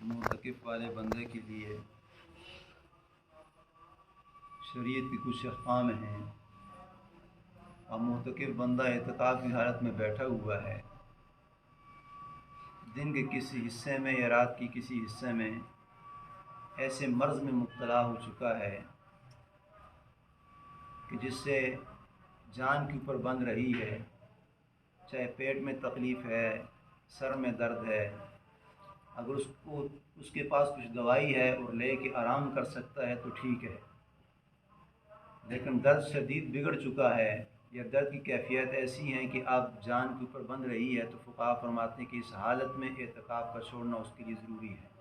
معتکف والے بندے کے لیے شریعت کی کچھ احکام ہیں۔ اور معتکف بندہ اعتکاف کی حالت میں بیٹھا ہوا ہے، دن کے کسی حصے میں یا رات کی کسی حصے میں ایسے مرض میں مبتلا ہو چکا ہے کہ جس سے جان کے اوپر بند رہی ہے، چاہے پیٹ میں تکلیف ہے، سر میں درد ہے، اگر اس کے پاس کچھ دوائی ہے اور لے کے آرام کر سکتا ہے تو ٹھیک ہے، لیکن درد شدید بگڑ چکا ہے یا درد کی کیفیت ایسی ہیں کہ اب جان کے اوپر بند رہی ہے، تو فقہا فرماتے ہیں کہ اس حالت میں اعتکاف کا چھوڑنا اس کے لیے ضروری ہے۔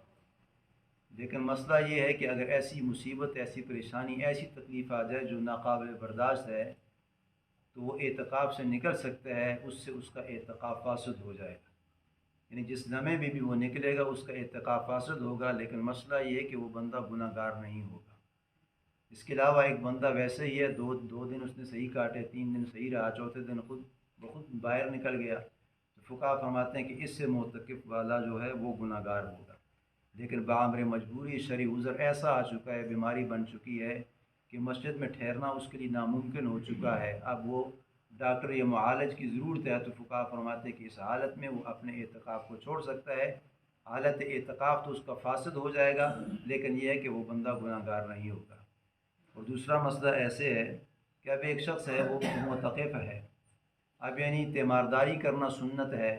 لیکن مسئلہ یہ ہے کہ اگر ایسی مصیبت، ایسی پریشانی، ایسی تکلیف آ جائے جو ناقابل برداشت ہے تو وہ اعتکاف سے نکل سکتا ہے، اس سے اس کا اعتکاف فاسد ہو جائے گا، یعنی جس لمحے بھی وہ نکلے گا اس کا اعتکاف فاسد ہوگا، لیکن مسئلہ یہ ہے کہ وہ بندہ گناہ گار نہیں ہوگا۔ اس کے علاوہ ایک بندہ ویسے ہی ہے، دو دن اس نے صحیح کاٹے، 3 دن صحیح رہا، چوتھے دن خود بخود باہر نکل گیا، تو فقہا فرماتے ہیں کہ اس سے معتکف والا جو ہے وہ گناہ گار ہوگا۔ لیکن بامر مجبوری شرعی عذر ایسا آ چکا ہے، بیماری بن چکی ہے کہ مسجد میں ٹھہرنا اس کے لیے ناممکن ہو چکا ہے، اب وہ ڈاکٹر یا معالج کی ضرورت ہے، تو فقہا فرماتے ہیں کہ اس حالت میں وہ اپنے اعتکاف کو چھوڑ سکتا ہے۔ حالت اعتکاف تو اس کا فاسد ہو جائے گا، لیکن یہ ہے کہ وہ بندہ گناہ گار نہیں ہوگا۔ اور دوسرا مسئلہ ایسے ہے کہ اب ایک شخص ہے وہ معتکف ہے، اب یعنی تیمارداری کرنا سنت ہے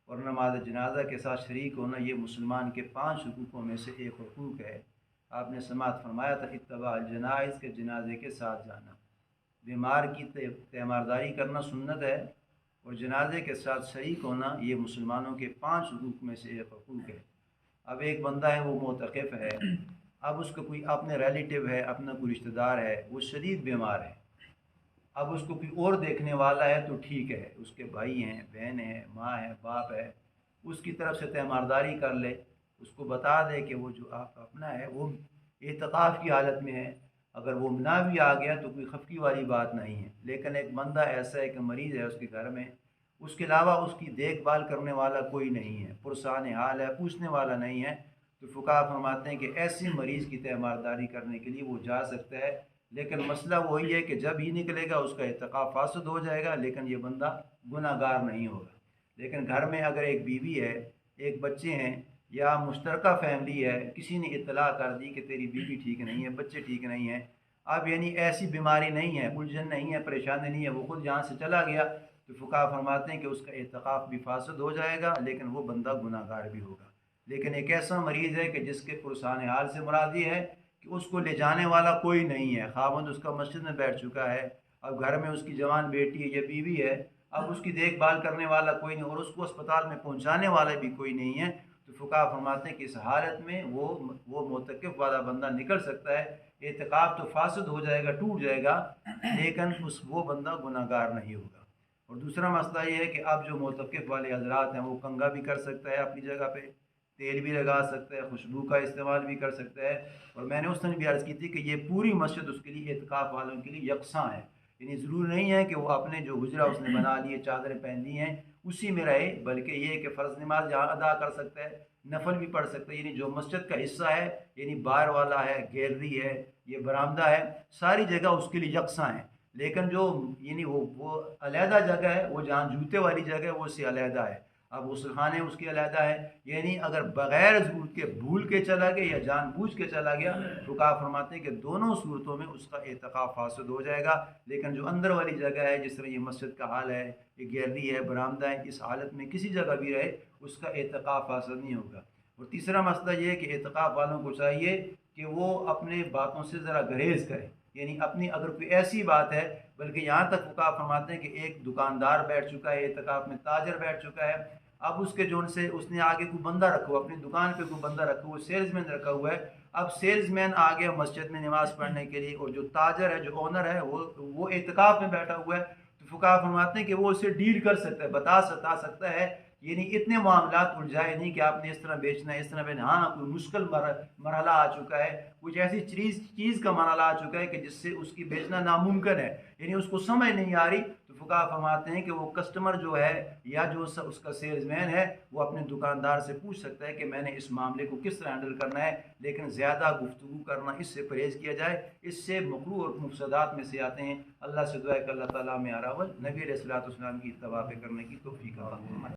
اور نماز جنازہ کے ساتھ شریک ہونا یہ مسلمان کے 5 حقوقوں میں سے ایک حقوق ہے۔ آپ نے سماعت فرمایا تھا اتباع الجنائز کے جنازے کے ساتھ جانا، بیمار کی تیمارداری کرنا سنت ہے اور جنازے کے ساتھ شریک ہونا یہ مسلمانوں کے 5 حقوق میں سے ایک حقوق ہے۔ اب ایک بندہ ہے وہ معتکف ہے، اب اس کا کوئی اپنے ریلیٹیو ہے، اپنا کوئی رشتہ دار ہے، وہ شدید بیمار ہے، اب اس کو کوئی اور دیکھنے والا ہے تو ٹھیک ہے، اس کے بھائی ہیں، بہن ہیں، ماں ہے، باپ ہے، اس کی طرف سے تیمارداری کر لے، اس کو بتا دے کہ وہ جو آپ اپنا ہے وہ اعتکاف کی حالت میں ہے، اگر وہ نہ بھی آ گیا تو کوئی خفگی والی بات نہیں ہے۔ لیکن ایک بندہ ایسا ہے کہ مریض ہے اس کے گھر میں، اس کے علاوہ اس کی دیکھ بھال کرنے والا کوئی نہیں ہے، پرسان حال ہے، پوچھنے والا نہیں ہے، تو فقہا فرماتے ہیں کہ ایسی مریض کی تیمارداری کرنے کے لیے وہ جا سکتا ہے، لیکن مسئلہ وہی ہے کہ جب ہی نکلے گا اس کا اعتکاف فاسد ہو جائے گا، لیکن یہ بندہ گناہ گار نہیں ہوگا۔ لیکن گھر میں اگر ایک بیوی ہے، ایک بچے ہیں یا مشترکہ فیملی ہے، کسی نے اطلاع کر دی کہ تیری بیوی ٹھیک نہیں ہے، بچے ٹھیک نہیں ہیں، اب یعنی ایسی بیماری نہیں ہے، الجھن نہیں ہے، پریشانی نہیں ہے، وہ خود یہاں سے چلا گیا، تو فقہا فرماتے ہیں کہ اس کا اعتکاف بھی فاسد ہو جائے گا، لیکن وہ بندہ گناہ گار بھی ہوگا۔ لیکن ایک ایسا مریض ہے کہ جس کے پرسان حال سے مراد یہ ہے کہ اس کو لے جانے والا کوئی نہیں ہے، خاوند اس کا مسجد میں بیٹھ چکا ہے، اب گھر میں اس کی جوان بیٹی ہے یا بیوی ہے، اب اس کی دیکھ بھال کرنے والا کوئی نہیں اور اس کو اسپتال میں پہنچانے والا بھی کوئی نہیں ہے، تو فقہا فرماتے ہیں کہ اس حالت میں وہ معتکف والا بندہ نکل سکتا ہے، اعتکاف تو فاسد ہو جائے گا، ٹوٹ جائے گا، لیکن وہ بندہ گناہ گار نہیں ہوگا۔ اور دوسرا مسئلہ یہ ہے کہ اب جو معتکف والے حضرات ہیں وہ کنگھا بھی کر سکتا ہے، اپنی جگہ پہ تیل بھی لگا سکتا ہے، خوشبو کا استعمال بھی کر سکتا ہے، اور میں نے اس دن بھی عرض کی تھی کہ یہ پوری مسجد اس کے لیے اعتکاف والوں کے لیے یکساں ہے، یعنی ضرور نہیں ہے کہ وہ اپنے جو حجرہ اس نے بنا لیے، چادریں پہن لی ہیں اسی میں رہے، بلکہ یہ ہے کہ فرض نماز جہاں ادا کر سکتا ہے، نفل بھی پڑھ سکتا ہے، یعنی جو مسجد کا حصہ ہے، یعنی باہر والا ہے، گیلری ہے، یہ برآمدہ ہے، ساری جگہ اس کے لیے یکساں ہے، لیکن جو یعنی وہ علیحدہ جگہ ہے، وہ جہاں جوتے والی جگہ ہے وہ اس سے علیحدہ ہے، اب غسل خانے اس کی علیحدہ ہے، یعنی اگر بغیر ضرورت کے بھول کے چلا گیا یا جان بوجھ کے چلا گیا، فقہا فرماتے ہیں کہ دونوں صورتوں میں اس کا اعتکاف فاسد ہو جائے گا، لیکن جو اندر والی جگہ ہے جس طرح یہ مسجد کا حال ہے، یہ گیلری ہے، برآمدہ ہے، اس حالت میں کسی جگہ بھی رہے اس کا اعتکاف فاسد نہیں ہوگا۔ اور تیسرا مسئلہ یہ ہے کہ اعتکاف والوں کو چاہیے کہ وہ اپنے باتوں سے ذرا گریز کریں، یعنی اپنی اگر کوئی ایسی بات ہے، بلکہ یہاں تک فقہا فرماتے ہیں کہ ایک دکاندار بیٹھ چکا ہے اعتکاف میں، تاجر بیٹھ چکا ہے، اب اس کے جو سے اس نے آگے کوئی بندہ رکھا ہوا، اپنی دکان پہ کوئی بندہ رکھا ہوا، سیلز مین رکھا ہوا ہے، اب سیلز مین آ گیا مسجد میں نماز پڑھنے کے لیے، اور جو تاجر ہے، جو اونر ہے، وہ اعتکاف میں بیٹھا ہوا ہے، تو فقہا فرماتے ہیں کہ وہ اسے ڈیل کر سکتا ہے، بتا سکتا ہے، یعنی اتنے معاملات الجھائے نہیں کہ آپ نے اس طرح بیچنا ہے، اس طرح بیچنا، ہاں کوئی مشکل مرحلہ آ چکا ہے، کچھ ایسی چیز کا مرحلہ آ چکا ہے کہ جس سے اس کی بیچنا ناممکن ہے، یعنی اس کو سمجھ نہیں آ رہی، تو کہا فرماتے ہیں کہ وہ کسٹمر جو ہے یا جو اس کا سیلز مین ہے وہ اپنے دکاندار سے پوچھ سکتا ہے کہ میں نے اس معاملے کو کس طرح ہینڈل کرنا ہے، لیکن زیادہ گفتگو کرنا اس سے پرہیز کیا جائے، اس سے مکروہ اور مفسدات میں سے آتے ہیں۔ اللہ سے دعا ہے کہ اللہ تعالیٰ میں عراول نبی علیہ الصلوۃ والسلام کی اتباع کرنے کی توفیق عطا فرمائے۔